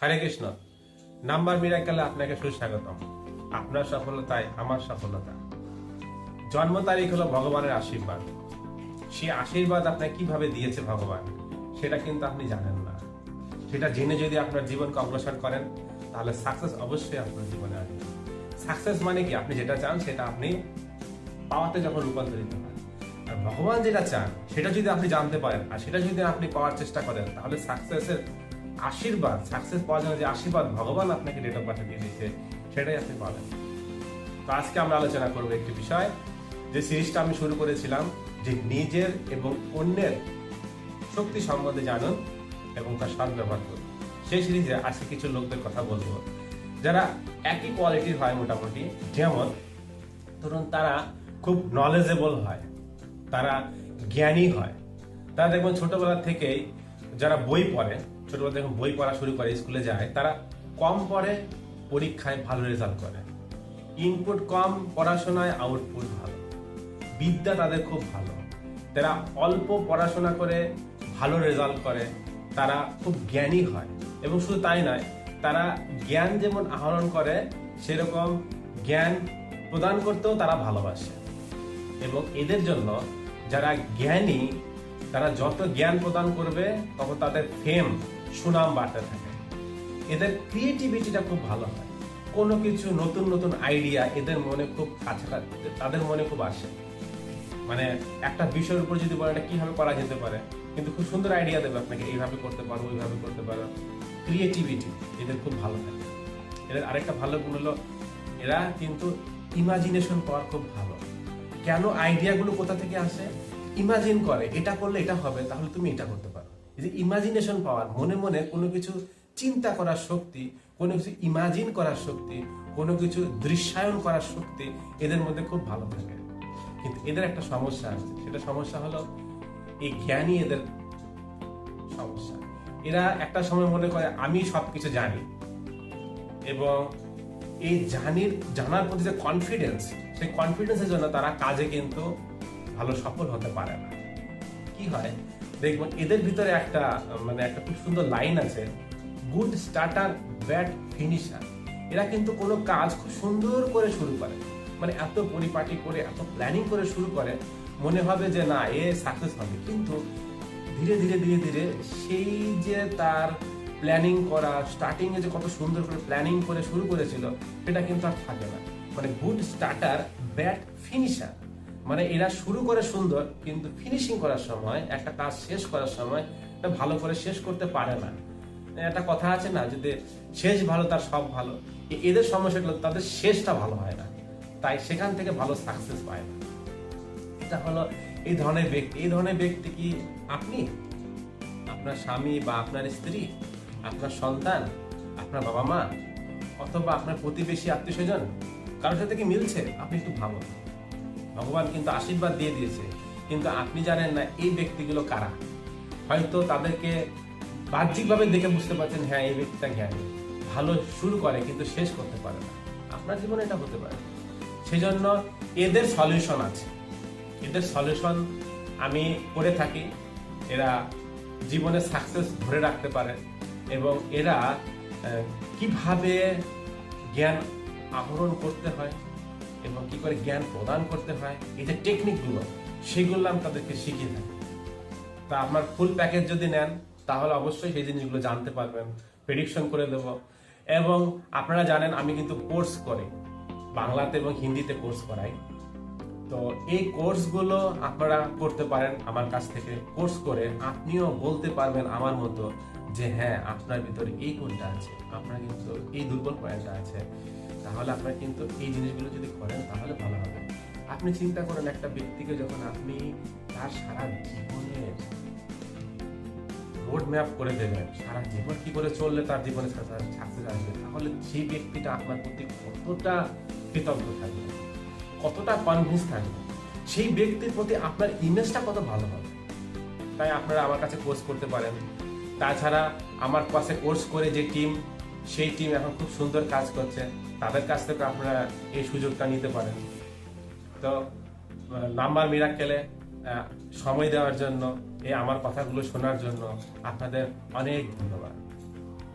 হরে Krishna. Number মিরাকেলে আপনাকে সুস্বাগতম। আপনার সফলতায় আমার সফলতা। জন্ম তারিখ হলো ভগবানের আশীর্বাদ। সেই আশীর্বাদ আপনাকে কিভাবে দিয়েছে ভগবান সেটা কিন্তু আপনি জানেন না। সেটা জেনে যদি আপনার জীবনকে অগ্রসর করেন তাহলে সাকসেস অবশ্যই আপনার জীবনে আসবে। সাকসেস মানে কি? আপনি যেটা চান সেটা আপনি পাওয়াতে যখন রূপান্তরিত হয়। আর ভগবান যেটা চান সেটা যদি আপনি জানতে পারেন আর সেটা যদি আপনি পাওয়ার চেষ্টা করেন তাহলে সাকসেসের আশীর্বাদ, সাকসেস পাওয়ার জন্য যে আশীর্বাদ ভগবান আপনাকে ডেট অফ বার্থে দিয়ে দিয়েছে সেটাই আপনি পাবেন। তো আজকে আমরা আলোচনা করবো একটি বিষয়, যে সিরিজটা আমি শুরু করেছিলাম, যে নিজের এবং অন্যের শক্তি সম্বন্ধে জানুন এবং তার সদ্ব্যবহার করুন। সেই সিরিজে আজকে কিছু লোকদের কথা বলবো যারা একই কোয়ালিটির হয় মোটামুটি। যেমন ধরুন তারা খুব নলেজেবল হয়, তারা জ্ঞানী হয়। তারা দেখবেন ছোটবেলা থেকেই যারা বই পড়ে, ছোটবেলা থেকে বই পড়া শুরু করে স্কুলে যায়, তারা কম পড়ে, পরীক্ষায় ভালো রেজাল্ট করে। ইনপুট কম, পড়াশোনায় আউটপুট ভালো। বিদ্যা তাদের খুব ভালো। তারা অল্প পড়াশোনা করে ভালো রেজাল্ট করে, তারা খুব জ্ঞানী হয়। এবং শুধু তাই নয়, তারা জ্ঞান যেমন আহরণ করে সেরকম জ্ঞান প্রদান করতেও তারা ভালোবাসে। এবং এদের জন্য যারা জ্ঞানী, তারা যত জ্ঞান প্রদান করবে তত তাদের ফেম, সুনাম বাড়তে থাকে। এদের ক্রিয়েটিভিটিটা খুব ভালো হয়। কোনো কিছু নতুন নতুন আইডিয়া এদের মনে খুব কাছাকাছি, তাদের মনে খুব আসে। মানে একটা বিষয়ের উপর যদি বলে এটা কিভাবে করা যেতে পারে, কিন্তু খুব সুন্দর আইডিয়া দেবে আপনাকে, এইভাবে করতে পারো, ওইভাবে করতে পারো। ক্রিয়েটিভিটি এদের খুব ভালো থাকে। এদের আরেকটা ভালো গুণ হলো এরা কিন্তু ইমাজিনেশন পাওয়ার খুব ভালো। কেন আইডিয়াগুলো কোথা থেকে আসে? ইমাজিন করে, এটা করলে এটা হবে, তাহলে তুমি এটা করতে পারো। এই যে ইমাজিনেশন পাওয়ার, মনে মনে কোনো কিছু চিন্তা করার শক্তি, কোনো কিছু ইমাজিন করার শক্তি, কোনো কিছু দৃশ্যায়ন করার শক্তি এদের মধ্যে খুব ভালো থাকে। কিন্তু এদের একটা সমস্যা আছে, সেটা সমস্যা হলো এই জ্ঞানী এদের সমস্যা। এরা একটা সময় মনে করে আমি সবকিছু জানি, এবং এই জানার প্রতি যে কনফিডেন্স, সেই কনফিডেন্সের জন্য তারা কাজে কিন্তু ভালো সফল হতে পারে না। কি হয় দেখবেন এদের ভিতরে একটা খুব সুন্দর লাইন আছে, গুড স্টার্টার ব্যাড ফিনিশার। এরা কিন্তু কোনো কাজ খুব সুন্দর করে শুরু করে, মানে এত পরিপাটি করে, এত প্ল্যানিং করে শুরু করে, মনে হবে যে না এ সাকসেস হবে। কিন্তু ধীরে ধীরে ধীরে ধীরে সেই যে তার প্ল্যানিং করা, স্টার্টিং এ যে কত সুন্দর করে প্ল্যানিং করে শুরু করেছিল সেটা কিন্তু আর থাকে না। মানে গুড স্টার্টার ব্যাড ফিনিশার, মানে এরা শুরু করে সুন্দর কিন্তু ফিনিশিং করার সময়, একটা কাজ শেষ করার সময় এটা ভালো করে শেষ করতে পারে না। একটা কথা আছে না, যদি শেষ ভালো তার সব ভালো। এদের সমস্যাগুলো তাদের শেষটা ভালো হয় না, তাই সেখান থেকে ভালো সাকসেস পায় না। এটা হলো এই ধরনের ব্যক্তি। এই ধরনের ব্যক্তি কি আপনি, আপনার স্বামী বা আপনার স্ত্রী, আপনার সন্তান, আপনার বাবা মা, অথবা আপনার প্রতিবেশী, আত্মীয় স্বজন, কারোর সাথে কি মিলছে? আপনি একটু ভাবুন। ভগবান কিন্তু আশীর্বাদ দিয়ে দিয়েছে, কিন্তু আপনি জানেন না এই ব্যক্তিগুলো কারা। হয়তো তাদেরকে বাহ্যিকভাবে দেখে বুঝতে পারছেন, হ্যাঁ এই ব্যক্তিটা জ্ঞানী, ভালো শুরু করে কিন্তু শেষ করতে পারে না। আপনার জীবনে এটা হতে পারে। সেজন্য এদের সলিউশন আছে। এদের সলিউশন আমি করে থাকি। এরা জীবনে সাকসেস ধরে রাখতে পারে, এবং এরা কিভাবে জ্ঞান আহরণ করতে হয় এবং কি করে জ্ঞান প্রদান করতে হয়, এই যে টেকনিকগুলো, সেগুলো আমি তাদেরকে শিখিয়ে থাকি। তা আপনার ফুল প্যাকেজ যদি নেন তাহলে অবশ্যই সেই জিনিসগুলো জানতে পারবেন, প্রেডিকশন করে দেব। এবং আপনারা জানেন আমি কিন্তু কোর্স করি, বাংলাতে এবং হিন্দিতে কোর্স করাই। তো এই কোর্সগুলো আপনারা করতে পারেন আমার কাছ থেকে। কোর্স করে আপনিও বলতে পারবেন আমার মতো যে হ্যাঁ আপনার ভিতরে এই গুণটা আছে, আপনার কিন্তু এই দুর্বল পয়েন্টটা আছে। তাহলে আপনার কিন্তু এই জিনিসগুলো যদি করেন তাহলে ভালো হবে। আপনি চিন্তা করেন, একটা ব্যক্তিকে যখন আপনি তার সারা জীবনের রোড ম্যাপ করে দেবেন, সারা জীবন কি করে চললে তার জীবনে সাকসেস আসবে, তাহলে সেই ব্যক্তিটা আপনার প্রতি কতটা কৃতজ্ঞ থাকবে, কতটা কনভিন্স থাকবে, সেই ব্যক্তির প্রতি আপনার ইমেজটা কত ভালো হবে। তাই আপনারা আমার কাছে কোর্স করতে পারেন। তাছাড়া আমার কাছে কোর্স করে যে টিম, সেই টিম এখন খুব সুন্দর কাজ করছে, তাদের কাছ থেকে আপনারা এই সুযোগটা নিতে পারেন। তো নাম্বার মিরাকেলে সময় দেওয়ার জন্য, এই আমার কথাগুলো শোনার জন্য আপনাদের অনেক ধন্যবাদ।